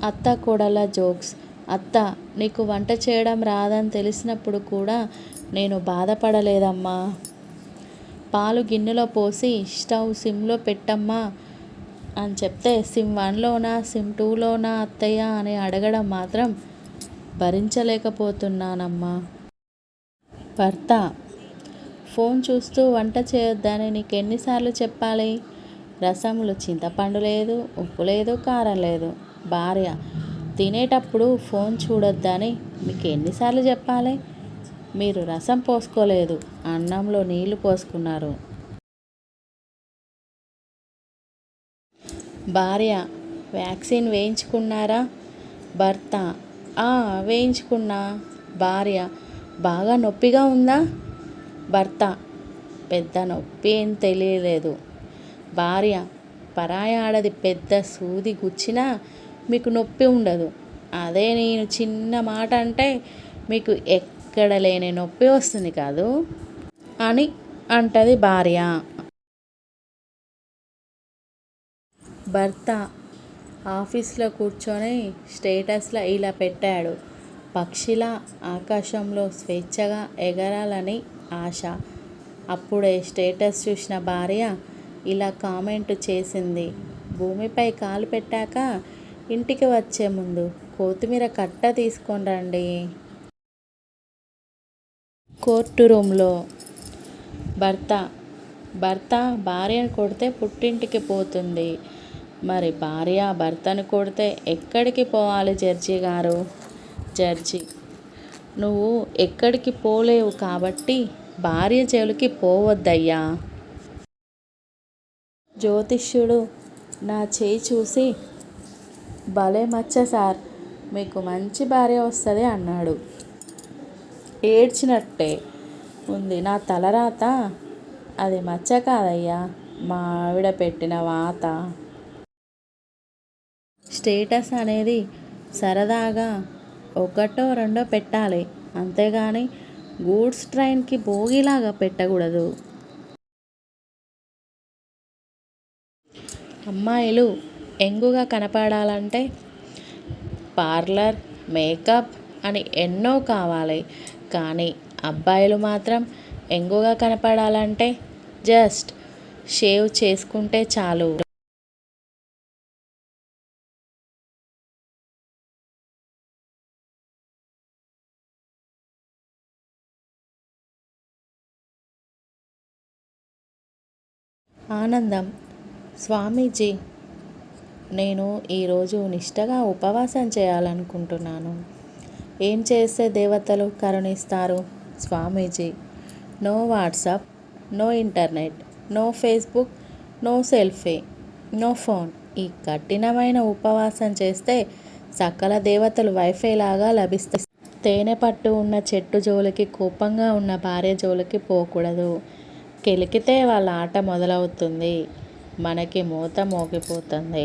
అత్త కోడళ్ళ జోక్స్. అత్త, నీకు వంట చేయడం రాదని తెలిసినప్పుడు కూడా నేను బాధపడలేదమ్మా. పాలు గిన్నెలో పోసి స్టవ్ సిమ్లో పెట్టమ్మా అని చెప్తే సిమ్ 1లోనా సిమ్ 2లోనా అత్తయ్య అని అడగడం మాత్రం భరించలేకపోతున్నానమ్మా. భర్త, ఫోన్ చూస్తూ వంట చేయొద్దని నీకెన్నిసార్లు చెప్పాలి? రసంలో చింతపండు లేదు, ఉప్పు లేదు, కారం లేదు. భార్య, తినేటప్పుడు ఫోన్ చూడొద్దని మీకు ఎన్నిసార్లు చెప్పాలి? మీరు రసం పోసుకోలేదు, అన్నంలో నీళ్లు పోసుకున్నారు. భార్య, వ్యాక్సిన్ వేయించుకున్నారా? భర్త, వేయించుకున్నా. భార్య, బాగా నొప్పిగా ఉందా? భర్త, పెద్ద నొప్పి ఏం తెలియలేదు. భార్య, పరాయి ఆడది పెద్ద సూది గుచ్చినా మీకు నొప్పి ఉండదు. అదే నేను చిన్న మాట అంటే మీకు ఎక్కడ లేని నొప్పి వస్తుంది కాదు అని అంటది భార్య. భర్త ఆఫీస్లో కూర్చొని స్టేటస్లో ఇలా పెట్టాడు. పక్షిలా ఆకాశంలో స్వేచ్ఛగా ఎగరాలని ఆశ. అప్పుడే స్టేటస్ చూసిన భార్య ఇలా కామెంట్ చేసింది. భూమిపై కాలు పెట్టాక ఇంటికి వచ్చే ముందు కొత్తిమీర కట్ట తీసుకొని రండి. కోర్టు రూమ్లో భర్త భార్యను కొడితే పుట్టింటికి పోతుంది. మరి భార్య భర్తను కొడితే ఎక్కడికి పోవాలి జడ్జి గారు? జడ్జి, నువ్వు ఎక్కడికి పోలేవు కాబట్టి భార్య జోలికి పోవద్దయ్యా. జ్యోతిష్యుడు నా చేయి చూసి, భలే మచ్చ సార్, మీకు మంచి భార్య వస్తుంది అన్నాడు. ఏడ్చినట్టే ఉంది నా తలరాత. అది మచ్చ కాదయ్యా, మా ఆవిడ పెట్టిన వాత. స్టేటస్ అనేది సరదాగా ఒకటో రెండో పెట్టాలి, అంతేగాని గూడ్స్ ట్రైన్కి భోగిలాగా పెట్టకూడదు. అమ్మాయిలు యంగుగా కనపడాలంటే పార్లర్, మేకప్ అని ఎన్నో కావాలి. కానీ అబ్బాయిలు మాత్రం యంగుగా కనపడాలంటే జస్ట్ షేవ్ చేసుకుంటే చాలు. ఆనందం, స్వామీజీ, నేను ఈరోజు నిష్టగా ఉపవాసం చేయాలనుకుంటున్నాను. ఏం చేస్తే దేవతలు కరుణిస్తారు? Swamiji, no WhatsApp, no internet, no Facebook, no selfie, no phone. ఈ కఠినమైన ఉపవాసం చేస్తే సకల దేవతలు వైఫై లాగా లభిస్తాయి. తేనె పట్టు ఉన్న చెట్టు జోలికి, కోపంగా ఉన్న భార్య జోలికి పోకూడదు. కెలికితే వాళ్ళ ఆట మొదలవుతుంది, మనకి మూత మోగిపోతుంది.